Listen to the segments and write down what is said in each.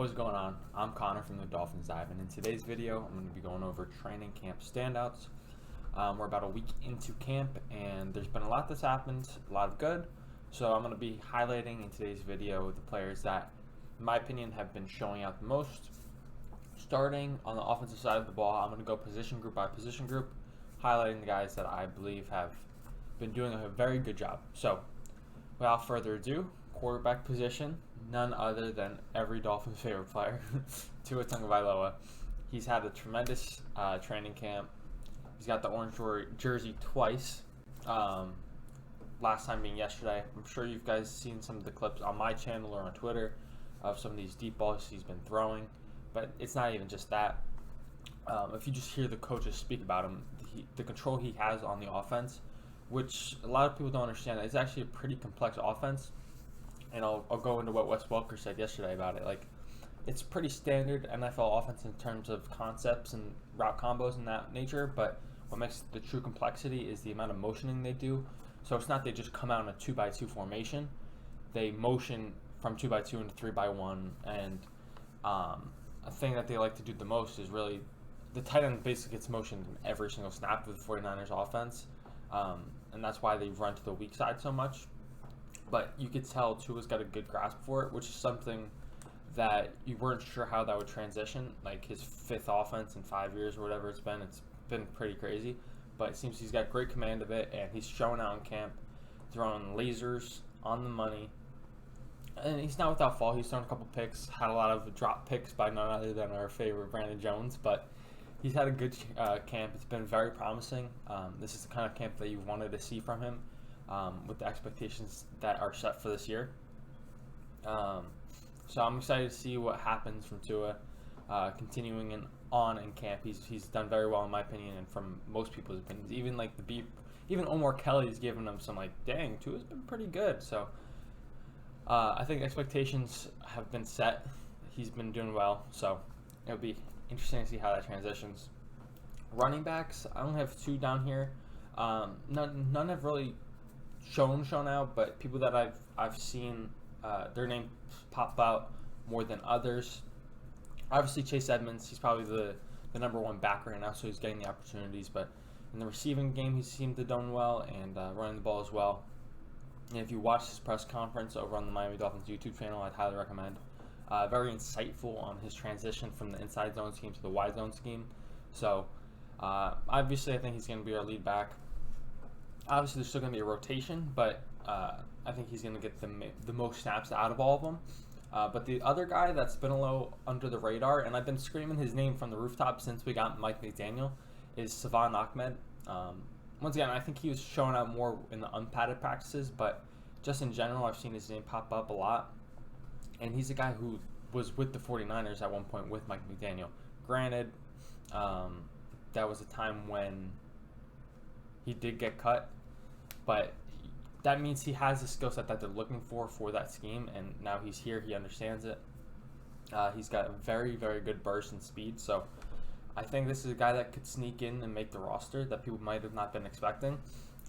What's going on? I'm Connor from the Dolphins Dive, and in today's video, I'm going to be going over training camp standouts. We're about a week into camp, and there's been a lot that's happened, a lot of good. So I'm going to be highlighting in today's video the players that, in my opinion, have been showing out the most. Starting on the offensive side of the ball, I'm going to go position group by position group, highlighting the guys that I believe have been doing a very good job. So, without further ado, quarterback position, none other than every Dolphins' favorite player, Tua Tagovailoa. He's had a tremendous training camp. He's got the orange jersey twice. Last time being yesterday. I'm sure you guys seen some of the clips on my channel or on Twitter of some of these deep balls he's been throwing. But it's not even just that. If you just hear the coaches speak about him, the control he has on the offense, which a lot of people don't understand, it's actually a pretty complex offense. And I'll go into what Wes Welker said yesterday about it. Like, it's pretty standard NFL offense in terms of concepts and route combos and that nature, but what makes the true complexity is the amount of motioning they do. So it's not they just come out in a 2x2 formation. They motion from 2x2 into 3x1, and a thing that they like to do the most is really the tight end basically gets motioned in every single snap of the 49ers offense, and that's why they run to the weak side so much. But you could tell Tua's got a good grasp for it, which is something that you weren't sure how that would transition. Like his fifth offense in 5 years or whatever it's been pretty crazy. But it seems he's got great command of it, and he's showing out in camp, throwing lasers on the money. And he's not without fault. He's thrown a couple picks, had a lot of drop picks by none other than our favorite Brandon Jones. But he's had a good camp. It's been very promising. This is the kind of camp that you wanted to see from him. With the expectations that are set for this year. So I'm excited to see what happens from Tua continuing on in camp. He's done very well in my opinion, and from most people's opinions. Even Omar Kelly's given him some like, dang, Tua's been pretty good. So I think expectations have been set. He's been doing well, so it'll be interesting to see how that transitions. Running backs, I only have two down here. None have really shown out, but people that I've seen their name pop out more than others. Obviously Chase Edmonds, he's probably the number one back right now, so he's getting the opportunities, but in the receiving game he seemed to done well, and running the ball as well. And if you watch his press conference over on the Miami Dolphins YouTube channel, I'd highly recommend. Very insightful on his transition from the inside zone scheme to the wide zone scheme. So obviously I think he's going to be our lead back. Obviously, there's still going to be a rotation, but I think he's going to get the most snaps out of all of them. But the other guy that's been a little under the radar, and I've been screaming his name from the rooftop since we got Mike McDaniel, is Javon Holland. Once again, I think he was showing out more in the unpadded practices, but just in general, I've seen his name pop up a lot. And he's a guy who was with the 49ers at one point with Mike McDaniel. Granted, that was a time when he did get cut, but that means he has the skill set that they're looking for that scheme, and now he's here, he understands it. He's got a very, very good burst and speed, so I think this is a guy that could sneak in and make the roster that people might have not been expecting.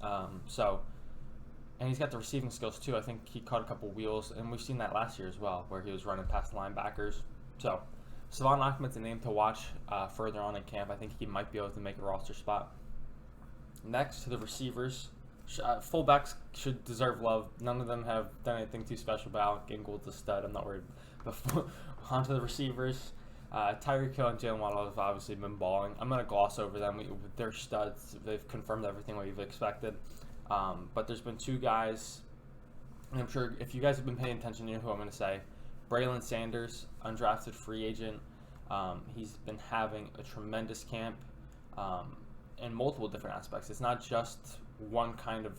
And he's got the receiving skills too. I think he caught a couple wheels, and we've seen that last year as well, where he was running past linebackers. So Javon Holland's a name to watch further on in camp. I think he might be able to make a roster spot. Next to the receivers, fullbacks should deserve love. None of them have done anything too special, but Alec Ingold's a stud. I'm not worried. But on to the receivers, Tyreek Hill and Jalen Waddle have obviously been balling. I'm going to gloss over them. They're studs. They've confirmed everything we've expected. But there's been two guys, and I'm sure if you guys have been paying attention, you know who I'm going to say. Braylon Sanders, undrafted free agent. He's been having a tremendous camp. In multiple different aspects. It's not just one kind of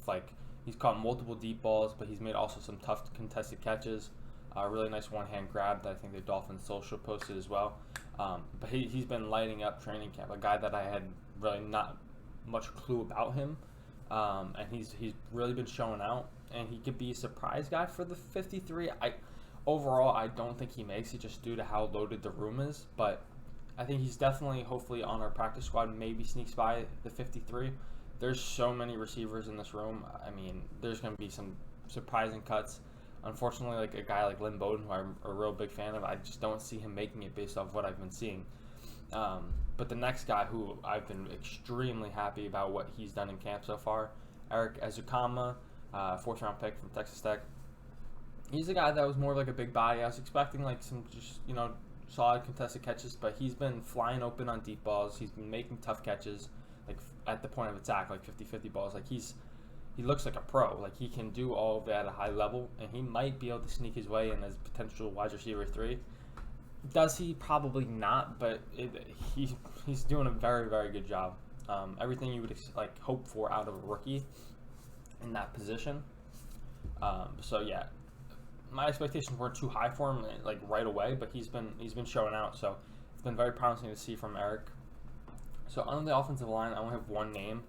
he's caught multiple deep balls, but he's made also some tough contested catches. A really nice one-hand grab that I think the Dolphins social posted as well. But he's been lighting up training camp, a guy that I had really not much clue about him. And he's really been showing out, and he could be a surprise guy for the 53. Overall, I don't think he makes it just due to how loaded the room is, but I think he's definitely, hopefully, on our practice squad, maybe sneaks by the 53. There's so many receivers in this room. I mean, there's going to be some surprising cuts. Unfortunately, like a guy like Lynn Bowden, who I'm a real big fan of, I just don't see him making it based off what I've been seeing. But the next guy who I've been extremely happy about what he's done in camp so far, Eric Ezukama, 4th-round pick from Texas Tech. He's a guy that was more like a big body. I was expecting like some just, solid contested catches, but he's been flying open on deep balls. He's been making tough catches, like at the point of attack, like 50-50 balls. Like he looks like a pro. Like he can do all of that at a high level, and he might be able to sneak his way in as potential wide receiver 3. Does he? Probably not, but he's doing a very, very good job. Everything you would hope for out of a rookie in that position. So yeah, my expectations weren't too high for him like right away, but he's been showing out. So it's been very promising to see from Eric. So on the offensive line, I only have one name.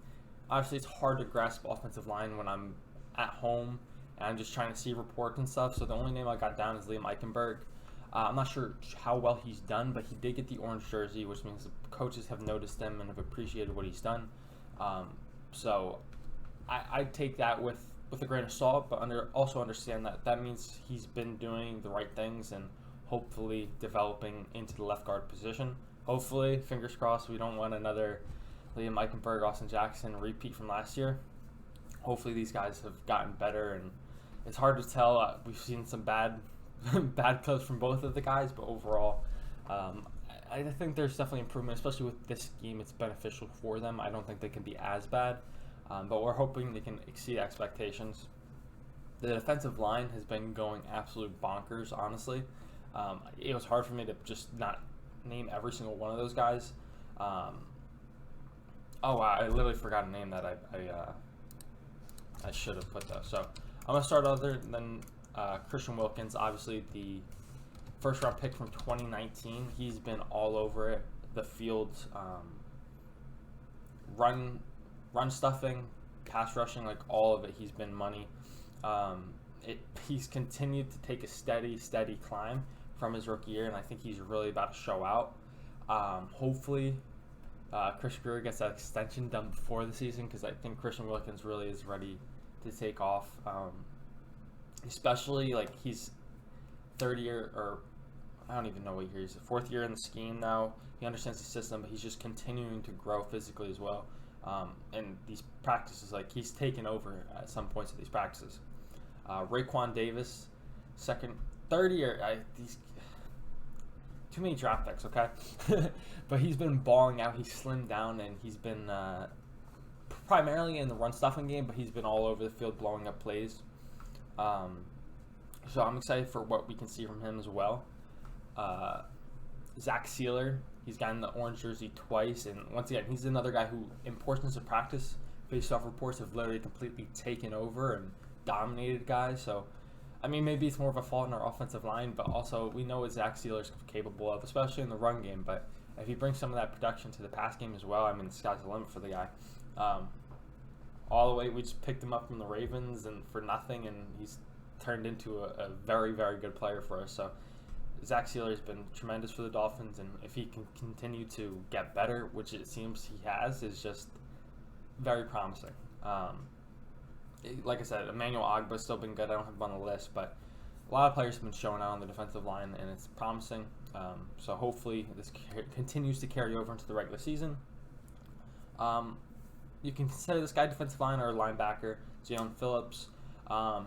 Obviously, it's hard to grasp offensive line when I'm at home and I'm just trying to see reports and stuff. So the only name I got down is Liam Eichenberg. I'm not sure how well he's done, but he did get the orange jersey, which means the coaches have noticed him and have appreciated what he's done. So I take that with a grain of salt, but also understand that means he's been doing the right things and hopefully developing into the left guard position. Hopefully, fingers crossed, we don't want another Liam Eichenberg, Austin Jackson repeat from last year. Hopefully these guys have gotten better, and it's hard to tell. We've seen some bad clips from both of the guys, but overall, I think there's definitely improvement, especially with this scheme. It's beneficial for them. I don't think they can be as bad, but we're hoping they can exceed expectations. The defensive line has been going absolute bonkers, honestly. It was hard for me to just not name every single one of those guys. I literally forgot a name that I should have put though. So I'm going to start other than Christian Wilkins, obviously the 1st-round pick from 2019. He's been all over it, the field, run stuffing, pass rushing, like all of it. He's been money. He's continued to take a steady climb from his rookie year, and I think he's really about to show out. Hopefully, Chris Greer gets that extension done before the season, because I think Christian Wilkins really is ready to take off. Especially like he's 3rd year, or I don't even know what year he's 4th year in the scheme now. He understands the system, but he's just continuing to grow physically as well. And these practices, like he's taken over at some points of these practices. Rayquan Davis, 3rd year. These too many draft picks, okay? But he's been balling out. He's slimmed down, and he's been primarily in the run stuffing game, but he's been all over the field blowing up plays. So I'm excited for what we can see from him as well. Zach Sealer, he's gotten the orange jersey twice, and once again, he's another guy who, in portions of practice, face-off reports have literally completely taken over and dominated guys. So, I mean, maybe it's more of a fault in our offensive line, but also we know what Zach Sealer's capable of, especially in the run game. But if he brings some of that production to the pass game as well, I mean, the sky's the limit for the guy. All the way, we just picked him up from the Ravens and for nothing, and he's turned into a very, very good player for us. So Zach Sealer has been tremendous for the Dolphins, and if he can continue to get better, which it seems he has, is just very promising. Like I said, Emmanuel Ogbah's still been good. I don't have him on the list, but a lot of players have been showing out on the defensive line, and it's promising. So hopefully this continues to carry over into the regular season. You can consider this guy defensive line or linebacker, Jalen Phillips. I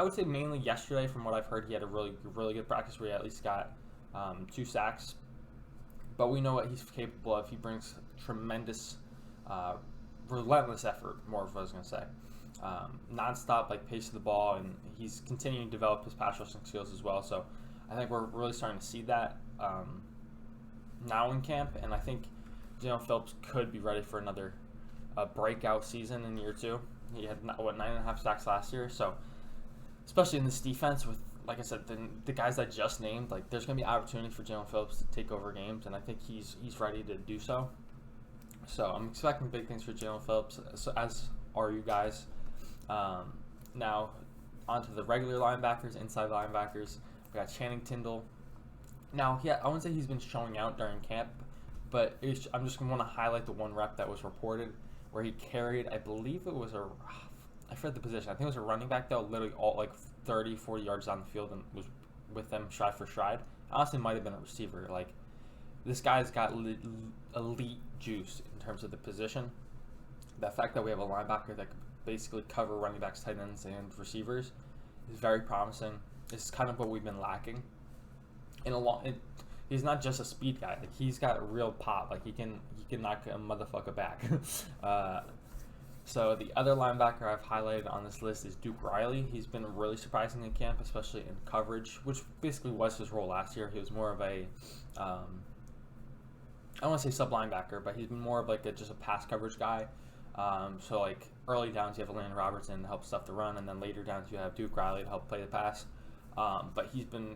would say mainly yesterday, from what I've heard, he had a really good practice where he at least got 2 sacks. But we know what he's capable of. He brings tremendous, relentless effort, more of what I was going to say. Non-stop, pace of the ball, and he's continuing to develop his pass rushing skills as well. So I think we're really starting to see that now in camp, and I think Jalen Phillips could be ready for another breakout season in year 2. He had 9.5 sacks last year, so especially in this defense with, like I said, the guys I just named, there's going to be opportunities for Jalen Phillips to take over games, and I think he's ready to do so. So I'm expecting big things for Jalen Phillips, as are you guys. Now, on to the regular linebackers, inside linebackers. We got Channing Tindall. Now, I wouldn't say he's been showing out during camp, but I'm just going to want to highlight the one rep that was reported where he carried, I believe it was I forget the position. I think it was a running back though, literally all like 30, 40 yards down the field and was with them stride for stride. Honestly, might have been a receiver. Like, this guy's got elite juice in terms of the position. The fact that we have a linebacker that can basically cover running backs, tight ends, and receivers is very promising. It's kind of what we've been lacking. He's not just a speed guy. Like, he's got real pop. Like, he can knock a motherfucker back. So the other linebacker I've highlighted on this list is Duke Riley. He's been really surprising in camp, especially in coverage, which basically was his role last year. He was more of a, I don't want to say sub linebacker, but he's been more of like just a pass coverage guy. So like early downs you have Landon Robertson to help stuff the run, and then later downs you have Duke Riley to help play the pass. But he's been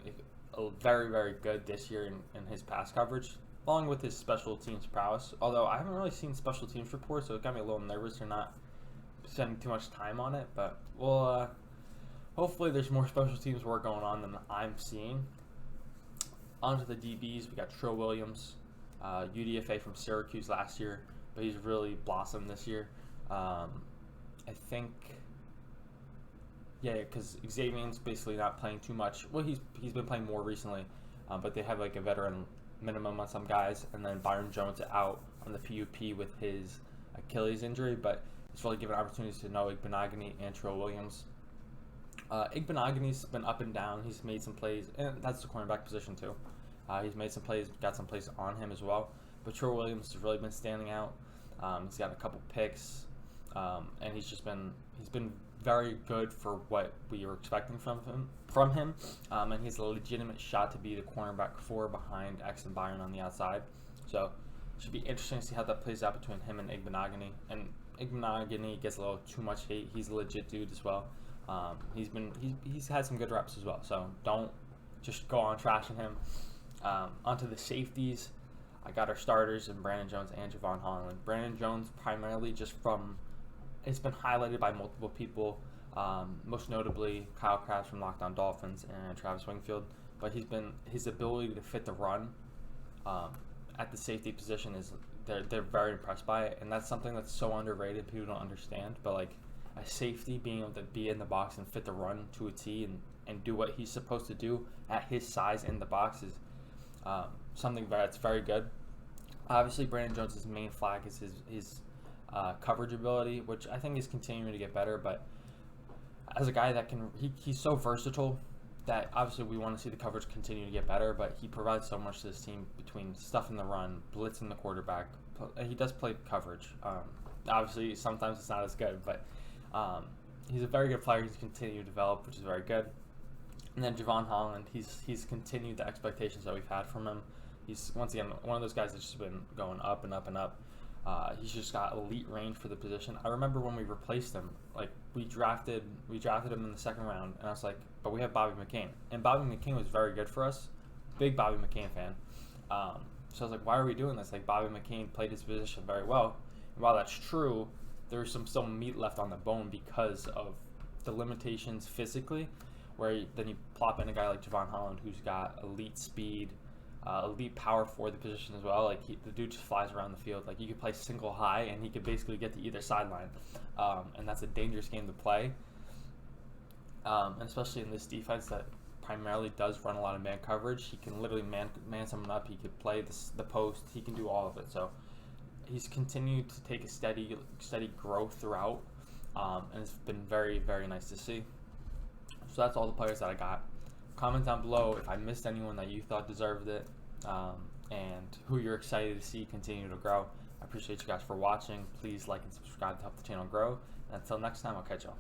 very, very good this year in his pass coverage, along with his special teams prowess. Although I haven't really seen special teams reports, so it got me a little nervous for not spending too much time on it. But we'll hopefully there's more special teams work going on than I'm seeing. Onto the DBs, we got Tro Williams, UDFA from Syracuse last year, but he's really blossomed this year. I think, yeah, because Xavier's basically not playing too much. Well, he's been playing more recently, but they have like a veteran minimum on some guys, and then Byron Jones out on the PUP with his Achilles injury, but it's really given opportunities to Noah Igbenogany and Tro Williams. Igbenogany's been up and down. He's made some plays, and that's the cornerback position too. He's made some plays, got some plays on him as well. But Tro Williams has really been standing out. He's got a couple picks, and he's been very good for what we were expecting from him. And he's a legitimate shot to be the cornerback 4 behind X and Byron on the outside. So it should be interesting to see how that plays out between him and Igbenogany. And Igbenogany gets a little too much hate. He's a legit dude as well. He's had some good reps as well. So don't just go on trashing him. Onto the safeties, I got our starters in Brandon Jones and Javon Holland. Brandon Jones primarily just from, it's been highlighted by multiple people, most notably Kyle Krabs from Locked On Dolphins and Travis Wingfield. But his ability to fit the run at the safety position is they're very impressed by it, and that's something that's so underrated. People don't understand, but like a safety being able to be in the box and fit the run to a T and do what he's supposed to do at his size in the box is something that's very good. Obviously, Brandon Jones' main flag is his coverage ability, which I think is continuing to get better. But as a guy that he's so versatile that obviously we want to see the coverage continue to get better. But he provides so much to this team between stuffing the run, blitzing the quarterback. He does play coverage. Obviously, sometimes it's not as good, but he's a very good player. He's continued to develop, which is very good. And then Javon Holland, he's continued the expectations that we've had from him. He's, once again, one of those guys that's just been going up and up and up. He's just got elite range for the position. I remember when we replaced him, like we drafted him in the second round, and I was like, but we have Bobby McCain. And Bobby McCain was very good for us. Big Bobby McCain fan. So I was like, why are we doing this? Like, Bobby McCain played his position very well. And while that's true, there's still meat left on the bone because of the limitations physically, where then you plop in a guy like Javon Holland who's got elite speed, elite power for the position as well. Like the dude just flies around the field. Like you could play single high and he could basically get to either sideline, and that's a dangerous game to play. And especially in this defense that primarily does run a lot of man coverage, he can literally man someone up. He could play the post. He can do all of it. So he's continued to take a steady growth throughout, and it's been very, very nice to see. So that's all the players that I got. Comment down below if I missed anyone that you thought deserved it, and who you're excited to see continue to grow. I appreciate you guys for watching. Please like and subscribe to help the channel grow. And until next time, I'll catch y'all.